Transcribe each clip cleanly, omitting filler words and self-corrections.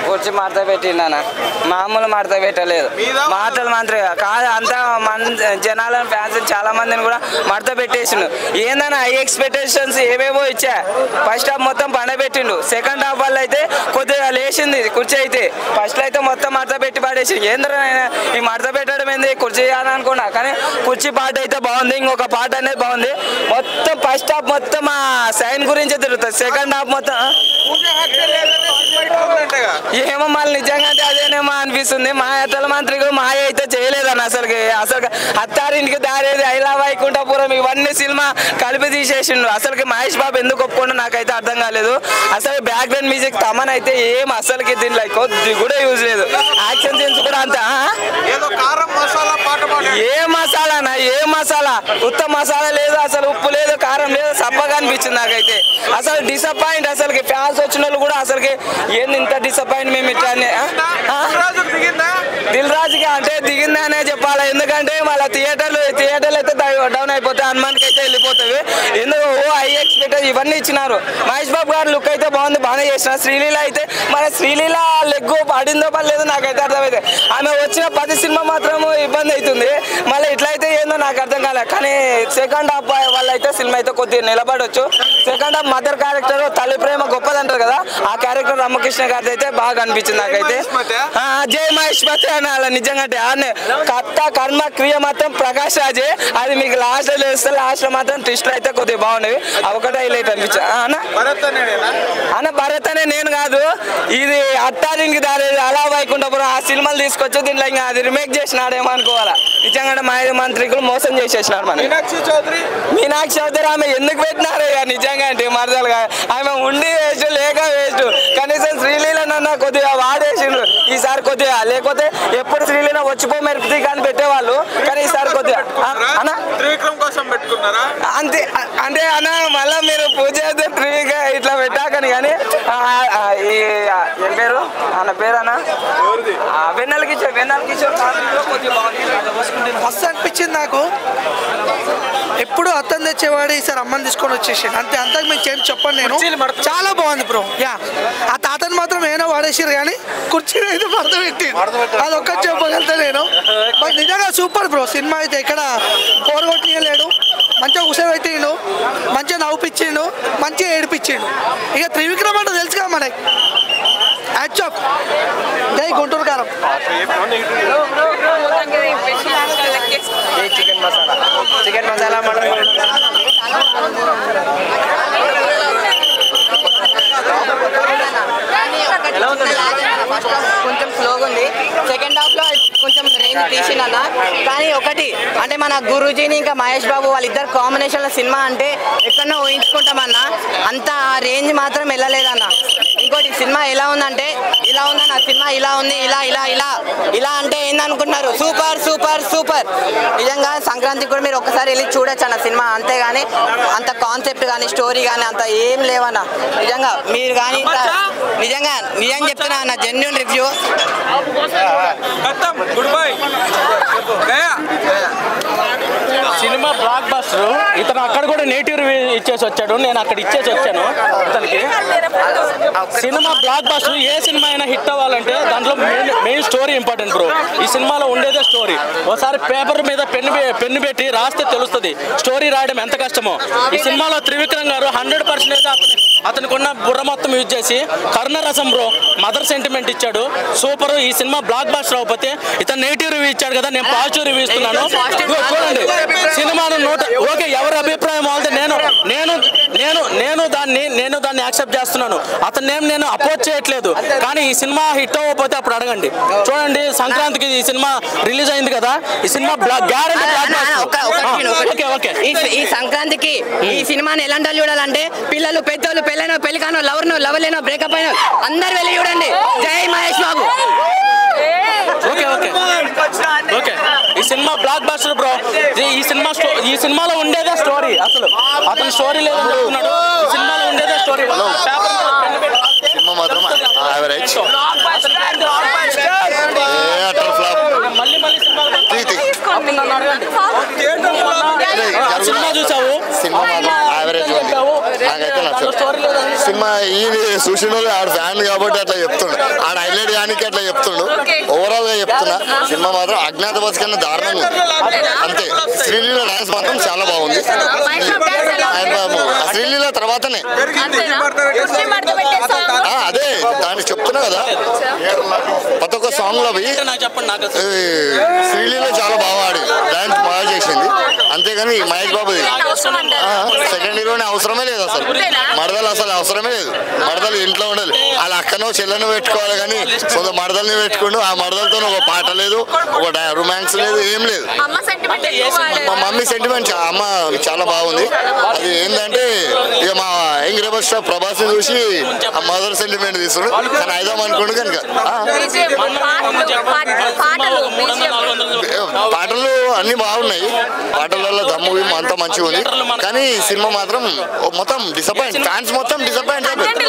కుర్చీ మడత పెట్టిండన్న మామూలు మడత పెట్టలేదు మాటలు మాత్రమే కాదు అంతా జనాలను ఫ్యాన్స్ చాలా మందిని కూడా మడత పెట్టేసిండు ఏందన్న హై ఎక్స్పెక్టేషన్స్ ఏవేవో ఇచ్చా ఫస్ట్ హాఫ్ మొత్తం పండబెట్టిండు సెకండ్ హాఫ్ వల్ల అయితే కొద్దిగా లేచింది కుర్చీ అయితే ఫస్ట్లో అయితే మొత్తం మడత పెట్టి పడేసి ఏంద్రా ఈ మడత పెట్టడం ఏంది కుర్చీ అని అనుకున్నా కానీ కుర్చీ పాట అయితే బాగుంది ఇంకొక పాట అనేది బాగుంది మొత్తం ఫస్ట్ హాఫ్ మొత్తం ఆ సైన్ గురించే తిరుగుతుంది సెకండ్ హాఫ్ మొత్తం ఏమో మళ్ళీ నిజంగా అంటే అదేనేమో అనిపిస్తుంది మా అత్తల మంత్రికి మాయ అయితే చేయలేదన్న అసలు అత్తారింటికి దారేది ఐలా వైకుంఠపురం ఇవన్నీ సినిమా కలిపి తీసేసిండు అసలుకి మహేష్ బాబు ఎందుకు ఒప్పుకుంటూ నాకైతే అర్థం కాలేదు అసలు బ్యాక్గ్రౌండ్ మ్యూజిక్ తమన్ అయితే ఏం అసలుకి దీనిలో కొద్ది కూడా యూజ్ లేదు యాక్షన్ సీన్స్ కూడా అంత ఏ మసాలానా ఏ మసాలా ఉత్త మసాలా లేదు అసలు ఉప్పు లేదు కారం లేదు సప్పగా అనిపించింది నాకైతే అసలు డిసప్పాయింట్ అసలుకి ఫ్యాన్స్ వచ్చిన వాళ్ళు కూడా అసలుకి ఏంది ఇంత డిసప్పాయింట్ మేము ఇట్లా దిల్ రాజుకి అంటే దిగిందా అనే చెప్పాలి ఎందుకంటే వాళ్ళ థియేటర్లు అయితే డౌన్ అయిపోతాయి హనుమాన్కి అయితే వెళ్ళిపోతాయి ఎందుకు హై ఎక్స్పెక్టెడ్ ఇవన్నీ ఇచ్చినారు మహేష్ బాబు గారు లుక్ అయితే బాగుంది బాగానే చేసిన శ్రీలీల అయితే మన శ్రీలీల లెగ్గు పడిందో పర్లేదు నాకైతే అర్థమైతే ఆమె వచ్చిన 10 సినిమా మాత్రం ఇబ్బంది అవుతుంది మళ్ళీ ఇట్లయితే ఏందో నాకు అర్థం కాలే కానీ సెకండ్ హాఫ్ వల్ల అయితే సినిమా అయితే కొద్దిగా నిలబడవచ్చు సెకండ్ హాఫ్ మదర్ క్యారెక్టర్ తల్లి ప్రేమ గొప్పదంటారు కదా ఆ క్యారెక్టర్ రామకృష్ణ గారి అయితే బాగా అనిపించింది నాకైతే జై మహేష్ మతే అలా నిజంగా కర్త కర్మ క్రియ మాత్రం ప్రకాష్ రాజే అది మీకు లాస్ట్ లో వేస్తే లాస్ట్ లో మాత్రం ట్విస్ట్లు అయితే కొద్దిగా బాగున్నాయి ఒకటే హైలైట్ అనిపించా అన్న భరత్ అనే నేను కాదు ఇది అత్తారింటికి దారి అలా వైకుంఠపురం ఆ సినిమాలు తీసుకొచ్చి దీంట్లో ఇంకా అది రిమేక్ చేసినాడేమో అనుకోవాలా నిజంగా మాయ మంత్రికులు మోసం చేసేసినారు మన మీనాక్షి చౌదరి ఆమె ఎందుకు పెట్టినారు ఇక నిజంగా అంటే మరదలుగా ఆమె ఉండి వేస్ట్ లేక వేస్ట్ కనీసం శ్రీలీలనన్నా కొద్దిగా వాడేసిండ్రు ఈసారి కొద్దిగా లేకపోతే ఎప్పుడు శ్రీలీల వచ్చిపో మెరుపుతి కానీ పెట్టేవాళ్ళు కానీ ఈసారి కొద్దిగా అన్న త్రివిక్రమ్ కోసం పెట్టుకున్నారా అంతే అంటే అన్న మళ్ళీ మీరు పూజ అయితే త్రివిక్రమ్ ఇట్లా పెట్టాకని కానీ ఏం పేరు అన్న పేరు అన్న వెన్నెల కిషోర్ కొద్దిగా బాగుంది మస్తు అనిపించింది నాకు ఎప్పుడు అర్థం తెచ్చేవాడు ఈసారి అమ్మని తీసుకొని వచ్చేసాడు అంతే అంతకు మీకు ఏం చెప్పండి నేను చాలా బాగుంది బ్రో యా ఆ తాతను మాత్రం ఏమైనా వాడేసారు కానీ కుర్చీని అయితే మడత పెట్టి అది ఒక్కటి చెప్పగలుగుతా నేను బట్ నిజంగా సూపర్ బ్రో సినిమా అయితే ఎక్కడ పోరగొట్టలేడు మంచిగా కూర్చోబెట్టిండు మంచిగా నవ్వుపిచ్చిండు మంచిగా ఏడిపించిండు ఇక త్రివిక్రమ్ అంటే తెలుసు కదా మనకి యాక్చువల్ జై గుంటూరు కారం చికెన్ మసాలా కొంచెం స్లోగా ఉంది సెకండ్ హాఫ్ లో కొంచెం రేంజ్ తీసిందన్న కానీ ఒకటి అంటే మన గురూజీని ఇంకా మహేష్ బాబు వాళ్ళిద్దరు కాంబినేషన్ లో సినిమా అంటే ఎక్కడో ఊహించుకుంటామన్నా అంత రేంజ్ మాత్రం వెళ్ళలేదన్న ఇంకోటి సినిమా ఎలా ఉందంటే ఇలా ఉందన్న సినిమా ఇలా ఉంది ఇలా ఇలా ఇలా ఇలా అంటే ఏందనుకుంటున్నారు సూపర్ సూపర్ సూపర్ నిజంగా సంక్రాంతికి కూడా మీరు ఒక్కసారి వెళ్ళి చూడొచ్చు అన్న సినిమా అంతేగాని అంత కాన్సెప్ట్ కానీ స్టోరీ కానీ అంత ఏం లేవన్న నిజంగా మీరు కానీ నిజంగా నిజం చెప్తున్నా అన్న genuine review cinema block buster ఇతను అక్కడ కూడా నేటివ్ రివ్యూ ఇచ్చేసి వచ్చాడు నేను అక్కడ ఇచ్చేసి వచ్చాను ఇతనికి సినిమా బ్లాక్ బస్టర్ ఏ సినిమా అయినా హిట్ అవ్వాలంటే దాంట్లో మెయిన్ స్టోరీ ఇంపార్టెంట్ బ్రో ఈ సినిమాలో ఉండేదే స్టోరీ ఒకసారి పేపర్ మీద పెన్ను పెట్టి రాస్తే తెలుస్తుంది స్టోరీ రాయడం ఎంత కష్టమో ఈ సినిమాలో త్రివిక్రమ్ గారు 100% అతనికి ఉన్న బుర్ర మొత్తం యూజ్ చేసి కర్ణరసం బ్రో మదర్ సెంటిమెంట్ ఇచ్చాడు సూపర్ ఈ సినిమా బ్లాక్ బస్టర్ అవ్వకపోతే ఇతను నెగిటివ్ రివ్యూ ఇచ్చాడు కదా నేను పాజిటివ్ రివ్యూ ఇస్తున్నాను చూడండి సినిమాను ఓకే ఎవరి అభిప్రాయం వాళ్ళది నేను దాన్ని యాక్సెప్ట్ చేస్తున్నాను అతన్నేం నేను అపోజ్ చేయట్లేదు కానీ ఈ సినిమా హిట్ అవ్వకపోతే అప్పుడు అడగండి చూడండి సంక్రాంతికి ఈ సినిమా రిలీజ్ అయింది కదా ఈ సినిమా గ్యారెంటీ ఈ సంక్రాంతికి ఈ సినిమాని ఎలాంటి చూడాలంటే పిల్లలు పెద్దోళ్ళు పెళ్ళైన పెళ్లికానో లవర్లేనో బ్రేకప్ అయినా అందరు వెళ్ళి చూడండి జై Mahesh Babu okay okay okay ఈ సినిమా బ్లాక్ బస్టర్ బ్రో ఈ సినిమాలో ఉండేదే స్టోరీ అసలు అతను స్టోరీ లేదని చెప్తున్నాడు ఈ సినిమాలో ఉండేదే స్టోరీ సినిమా మాత్రం యావరేజ్ సినిమా చూసావు సినిమా మాత్రం యావరేజ్ నాకైతే నచ్చదు సినిమా. ఇది చూసిన ఆడు ఫ్యాన్ కాబట్టి అట్లా చెప్తుండు, ఆడ హైలైట్ కానీ అట్లా చెప్తుండు. ఓవరాల్ గా చెప్తున్నా సినిమా మాత్రం అజ్ఞాతవాసి కన్నా దారుణంగా అంతే. శ్రీలీల డాన్స్ మాత్రం చాలా బాగుంది. శ్రీలీల తర్వాతనే అదే దాన్ని చెప్తున్నా కదా, ప్రతి ఒక్క సాంగ్ లో శ్రీలీల చాలా బాగా ఆడి డాన్స్ బాగా చేసింది. అంతేగాని మహేష్ బాబు సెకండ్ హీరోని అవసరమే లేదు అసలు. మడదలు అసలు అవసరమే లేదు. మడదలు ఇంట్లో ఉండాలి, వాళ్ళ అక్కనో చెల్లెనో పెట్టుకోవాలి కానీ సొంత మడదల్ని పెట్టుకుంటూ ఆ మడదలతో ఒక పాట లేదు, ఒక రొమాన్స్ లేదు, ఏం లేదు. మా మమ్మీ సెంటిమెంట్ అమ్మ చాలా బాగుంది. అది ఏంటంటే ఇక మా యంగ్ రెబల్ స్టార్ ప్రభాస్ ని చూసి ఆ మదర్ సెంటిమెంట్ తీసుకున్నాడు కానీ అయిదాం అనుకోండి కనుక. పాటలు అన్ని బాగున్నాయి, పాటలలో దమ్ము అంతా మంచిగా ఉంది. కానీ సినిమా మాత్రం మొత్తం డిసప్పాయింట్. ఫ్యాన్స్ మొత్తం డిసప్పాయింట్ అయిపోయింది.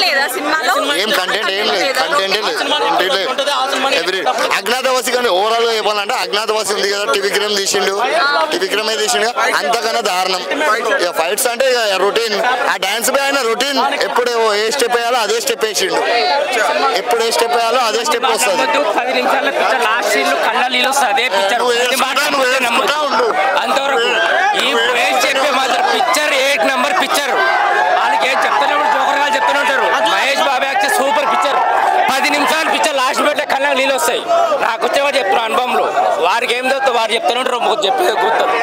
ఏం కంటెంట్ ఏం లేదు, కంటెంటే లేదు. ఎవ్రీ అజ్ఞాతవాసి కానీ ఓవరాల్ గా చెప్పాలంటే అజ్ఞాతవాసి ఉంది కదా, త్రివిక్రమ్ తీసిండు, త్రివిక్రమే తీసిండు, అంతకన్నా దారుణం. ఇక ఫైట్స్ అంటే ఇక రొటీన్. ఆ డాన్స్ పై అయినా రొటీన్, ఎప్పుడు ఏ స్టెప్ వేయాలో అదే స్టెప్ వేసిండు, ఎప్పుడు ఏ స్టెప్ వేయాలో అదే స్టెప్ వస్తుంది. 10 నిమిషాల పిక్చర్ లాస్ట్ సీన్ లో కళ్ళ నీళ్ళు వస్తుంది. అదే పిక్చర్ అంతవరకు ఈ చెప్పే మాత్రం పిక్చర్ 8 నెంబర్ పిక్చర్. వాళ్ళకి ఏం చెప్తున్నప్పుడు జోకర్గా చెప్తూనే ఉంటారు. Mahesh Babu act super picture. 10 నిమిషాల పిక్చర్ లాస్ట్ పెట్టే కళ్ళ నీళ్ళు వస్తాయి. నాకు వచ్చేవాడు చెప్తున్నా అనుభవంలో. వారికి ఏం చెప్తా వారు చెప్తూనే ఉంటారు, చెప్పేది గుర్తారు.